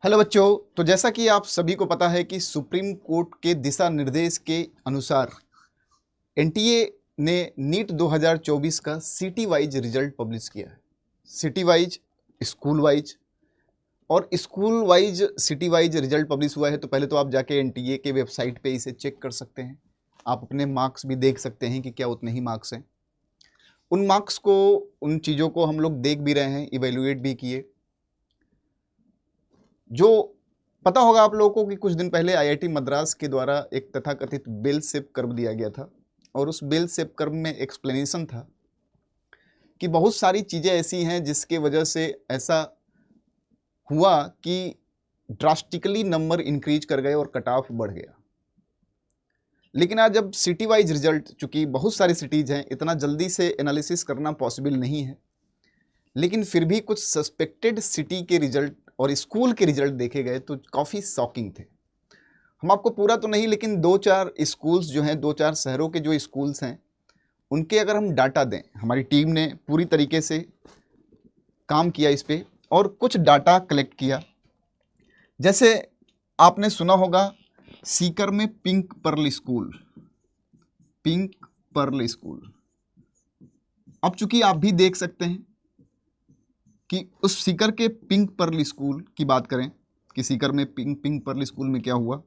Hello बच्चों। तो जैसा कि आप सभी को पता है कि सुप्रीम कोर्ट के दिशा निर्देश के अनुसार एनटीए ने नीट 2024 का सिटी वाइज रिजल्ट पब्लिश किया है। सिटी वाइज, स्कूल वाइज और school wise city wise result publish हुआ है। तो पहले तो आप जाके एनटीए के वेबसाइट पे इसे चेक कर सकते हैं। आप अपने मार्क्स भी देख सकते हैं कि क्या उतने ही मार्क्स हैं। उन मार्क्स को, उन चीज़ों को हम लोग देख भी रहे हैं, इवेल्युएट भी किए। जो पता होगा आप लोगों को कि कुछ दिन पहले आईआईटी मद्रास के द्वारा एक तथाकथित बेल शेप कर्व दिया गया था और उस बेल शेप कर्व में एक्सप्लेनेशन था कि बहुत सारी चीज़ें ऐसी हैं जिसके वजह से ऐसा हुआ कि ड्रास्टिकली नंबर इंक्रीज कर गए और कट ऑफ बढ़ गया। लेकिन आज जब सिटी वाइज रिजल्ट, चूंकि बहुत सारी सिटीज़ हैं, इतना जल्दी से एनालिसिस करना पॉसिबल नहीं है, लेकिन फिर भी कुछ सस्पेक्टेड सिटी के रिजल्ट और स्कूल के रिजल्ट देखे गए तो काफ़ी शॉकिंग थे। हम आपको पूरा तो नहीं, लेकिन दो चार स्कूल्स जो हैं, दो चार शहरों के जो स्कूल्स हैं, उनके अगर हम डाटा दें, हमारी टीम ने पूरी तरीके से काम किया इस पर और कुछ डाटा कलेक्ट किया। जैसे आपने सुना होगा सीकर में Pink Pearl School, Pink Pearl School. अब चूंकि आप भी देख सकते हैं कि उस सीकर के पिंक पर्ल स्कूल की बात करें कि सीकर में पिंक पर्ल स्कूल में क्या हुआ,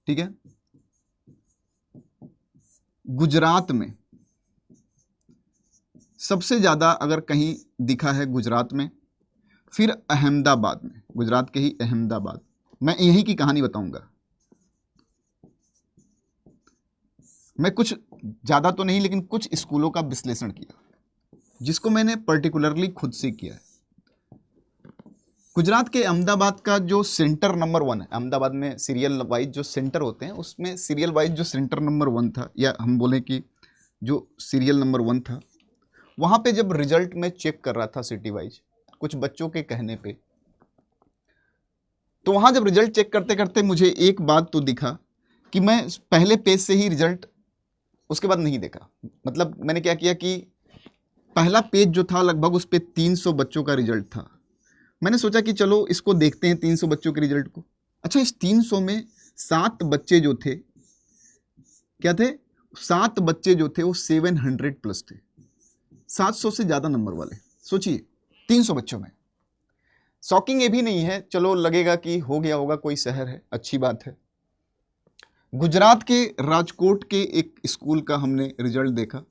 ठीक है। गुजरात में सबसे ज़्यादा अगर कहीं दिखा है गुजरात में, फिर अहमदाबाद में, गुजरात के ही अहमदाबाद। मैं यहीं की कहानी बताऊंगा। मैं कुछ ज़्यादा तो नहीं, लेकिन कुछ स्कूलों का विश्लेषण किया जिसको मैंने पर्टिकुलरली खुद से किया है। गुजरात के अहमदाबाद का जो सेंटर नंबर 1 है, अहमदाबाद में सीरियल वाइज जो सेंटर होते हैं, उसमें सीरियल वाइज जो सेंटर नंबर 1 था, या हम बोलें कि जो सीरियल नंबर 1 था, वहाँ पे जब रिजल्ट में चेक कर रहा था सिटी वाइज कुछ बच्चों के कहने पे, तो वहाँ जब रिजल्ट चेक करते करते मुझे एक बात तो दिखा कि मैं पहले पेज से ही रिजल्ट उसके बाद नहीं देखा। मतलब मैंने क्या किया कि पहला पेज जो था लगभग उस पर 300 बच्चों का रिजल्ट था। मैंने सोचा कि चलो इसको देखते हैं 300 बच्चों के रिजल्ट को। अच्छा, इस 300 में 7 बच्चे जो थे, क्या थे, 7 बच्चे जो थे वो 700 प्लस थे, 700 से ज़्यादा नंबर वाले। सोचिए 300 बच्चों में। शॉकिंग ये भी नहीं है, चलो लगेगा कि हो गया होगा, कोई शहर है, अच्छी बात है। गुजरात के राजकोट के एक स्कूल का हमने रिजल्ट देखा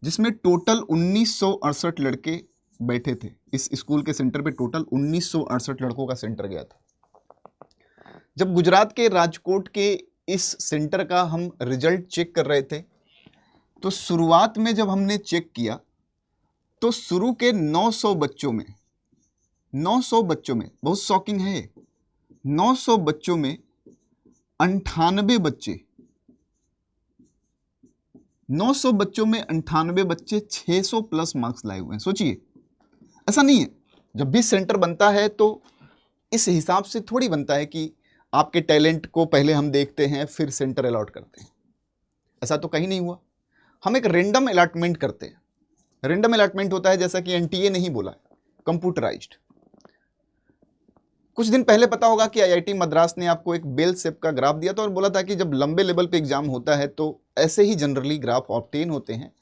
जिसमें टोटल 1968 लड़के बैठे थे। इस स्कूल के सेंटर पे टोटल 1968 लड़कों का सेंटर गया था। जब गुजरात के राजकोट के इस सेंटर का हम रिजल्ट चेक कर रहे थे तो शुरुआत में जब हमने चेक किया तो शुरू के 900 बच्चों में, 900 बच्चों में, बहुत शॉकिंग है, 900 बच्चों में 98 बच्चे, 900 बच्चों में 98 बच्चे 600 प्लस मार्क्स लाए हुए हैं। सोचिए, ऐसा नहीं है, जब भी सेंटर बनता है तो इस हिसाब से थोड़ी बनता है कि आपके टैलेंट को पहले हम देखते हैं फिर सेंटर अलॉट करते हैं। ऐसा तो कहीं नहीं हुआ। हम एक रेंडम अलॉटमेंट करते हैं। रेंडम अलॉटमेंट होता है, जैसा कि एनटीए ने ही बोला, कंप्यूटराइज्ड। कुछ दिन पहले पता होगा कि आईआईटी मद्रास ने आपको एक बेल शेप का ग्राफ दिया था और बोला था कि जब लंबे लेवल पे एग्जाम होता है तो ऐसे ही जनरली ग्राफ ऑब्टेन होते हैं,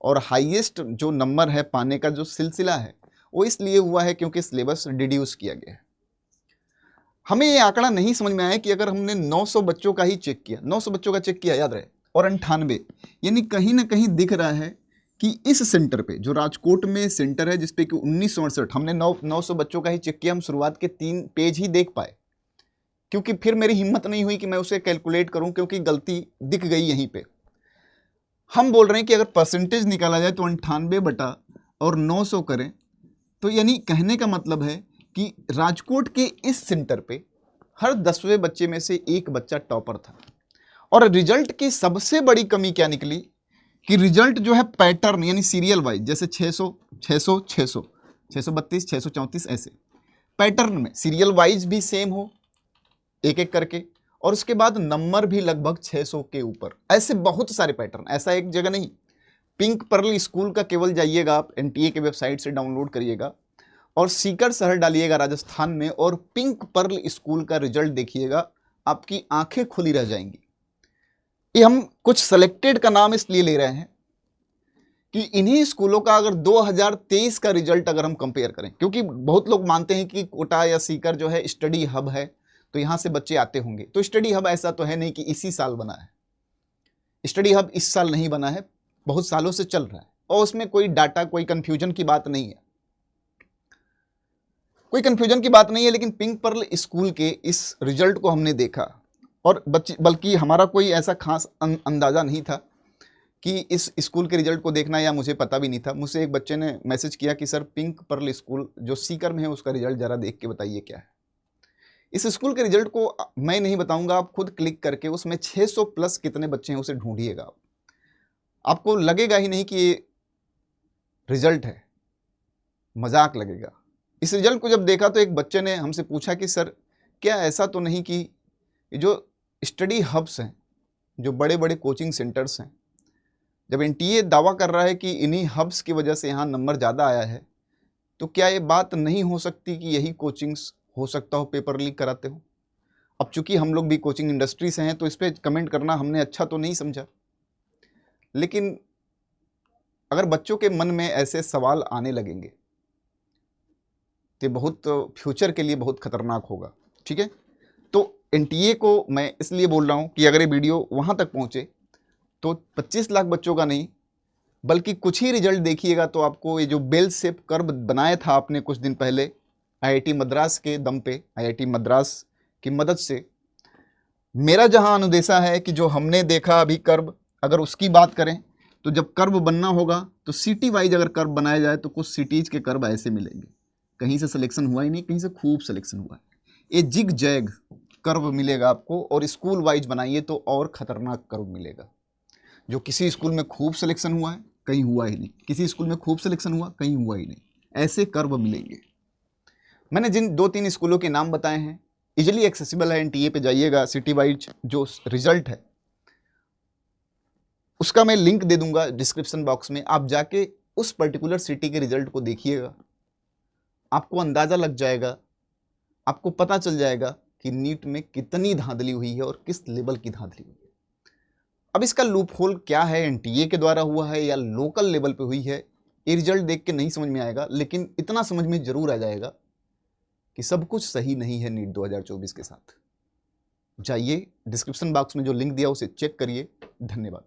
और हाईएस्ट जो नंबर है पाने का जो सिलसिला है वो इसलिए हुआ है क्योंकि सिलेबस डिड्यूस किया गया है। हमें ये आंकड़ा नहीं समझ में आया कि अगर हमने 900 बच्चों का ही चेक किया, 900 बच्चों का चेक किया, याद रहे, और 98, यानी कहीं ना कहीं दिख रहा है कि इस सेंटर पे जो राजकोट में सेंटर है जिसपे कि 1968, हमने 900 बच्चों का ही चेक किया। हम शुरुआत के 3 पेज ही देख पाए क्योंकि फिर मेरी हिम्मत नहीं हुई कि मैं उसे कैलकुलेट करूं, क्योंकि गलती दिख गई यहीं पे। हम बोल रहे हैं कि अगर परसेंटेज निकाला जाए तो 98 बटा और 900 करें तो यानी कहने का मतलब है कि राजकोट के इस सेंटर पे हर 10वें बच्चे में से एक बच्चा टॉपर था। और रिजल्ट की सबसे बड़ी कमी क्या निकली कि रिजल्ट जो है पैटर्न यानी सीरियल वाइज, जैसे 600 600 600 632 634 ऐसे पैटर्न में सीरियल वाइज भी सेम हो एक एक करके, और उसके बाद नंबर भी लगभग 600 के ऊपर। ऐसे बहुत सारे पैटर्न, ऐसा एक जगह नहीं। पिंक पर्ल स्कूल का केवल जाइएगा आप, एनटीए के वेबसाइट से डाउनलोड करिएगा, और सीकर शहर डालिएगा राजस्थान में और पिंक पर्ल स्कूल का रिजल्ट देखिएगा, आपकी आंखें खुली रह जाएंगी। ये हम कुछ सेलेक्टेड का नाम इसलिए ले रहे हैं कि इन्हीं स्कूलों का अगर 2023 का रिजल्ट अगर हम कंपेयर करें, क्योंकि बहुत लोग मानते हैं कि कोटा या सीकर जो है स्टडी हब है तो यहां से बच्चे आते होंगे, तो स्टडी हब ऐसा तो है नहीं कि इसी साल बना है। स्टडी हब इस साल नहीं बना है, बहुत सालों से चल रहा है और उसमें कोई डाटा, कोई कंफ्यूजन की बात नहीं है, कोई कंफ्यूजन की बात नहीं है। लेकिन पिंक पर्ल स्कूल के इस रिजल्ट को हमने देखा और बल्कि हमारा कोई ऐसा खास अंदाज़ा नहीं था कि इस स्कूल के रिजल्ट को देखना, या मुझे पता भी नहीं था। मुझसे एक बच्चे ने मैसेज किया कि सर पिंक पर्ल स्कूल जो सीकर में है उसका रिजल्ट ज़रा देख के बताइए क्या है। इस स्कूल के रिजल्ट को मैं नहीं बताऊंगा, आप खुद क्लिक करके उसमें 600 प्लस कितने बच्चे हैं उसे ढूंढिएगा। आपको लगेगा ही नहीं कि ये रिजल्ट है, मजाक लगेगा। इस रिजल्ट को जब देखा तो एक बच्चे ने हमसे पूछा कि सर क्या ऐसा तो नहीं कि जो स्टडी हब्स हैं, जो बड़े बड़े कोचिंग सेंटर्स हैं, जब एनटीए दावा कर रहा है कि इन्हीं हब्स की वजह से यहाँ नंबर ज़्यादा आया है, तो क्या ये बात नहीं हो सकती कि यही कोचिंग्स हो सकता हो पेपर लीक कराते हो? अब चूंकि हम लोग भी कोचिंग इंडस्ट्री से हैं तो इस पर कमेंट करना हमने अच्छा तो नहीं समझा, लेकिन अगर बच्चों के मन में ऐसे सवाल आने लगेंगे तो बहुत फ्यूचर के लिए बहुत खतरनाक होगा। ठीक है, तो एनटीए को मैं इसलिए बोल रहा हूँ कि अगर ये वीडियो वहाँ तक पहुँचे तो 25 लाख बच्चों का नहीं बल्कि कुछ ही रिजल्ट देखिएगा तो आपको ये जो बेल शेप कर्व बनाया था आपने कुछ दिन पहले आईआईटी मद्रास के दम पे, आईआईटी मद्रास की मदद से, मेरा जहां अनुदेशा है कि जो हमने देखा अभी कर्व, अगर उसकी बात करें तो जब कर्व बनना होगा तो सिटी वाइज अगर कर्व बनाया जाए तो कुछ सिटीज के कर्व ऐसे मिलेंगे। कहीं से सिलेक्शन हुआ ही नहीं, कहीं से खूब सिलेक्शन हुआ है। ये जिग जैग कर्व मिलेगा आपको, और स्कूल वाइज बनाइए तो और खतरनाक कर्व मिलेगा। जो किसी स्कूल में खूब सिलेक्शन हुआ है, कहीं हुआ ही नहीं, किसी स्कूल में खूब सिलेक्शन हुआ, कहीं हुआ ही नहीं, ऐसे कर्व मिलेंगे। मैंने जिन 2-3 स्कूलों के नाम बताए हैं, इजिली एक्सेसिबल है, एनटीए पे जाइएगा, सिटी वाइज जो रिजल्ट है उसका मैं लिंक दे दूंगा डिस्क्रिप्शन बॉक्स में, आप जाके उस पर्टिकुलर सिटी के रिजल्ट को देखिएगा, आपको अंदाजा लग जाएगा, आपको पता चल जाएगा कि नीट में कितनी धांधली हुई है और किस लेवल की धांधली हुई है। अब इसका लूप होल क्या है, एनटीए के द्वारा हुआ है या लोकल लेवल पे हुई है, ये रिजल्ट देख के नहीं समझ में आएगा, लेकिन इतना समझ में जरूर आ जाएगा कि सब कुछ सही नहीं है नीट 2024 के साथ। जाइए डिस्क्रिप्शन बॉक्स में जो लिंक दिया उसे चेक करिए। धन्यवाद।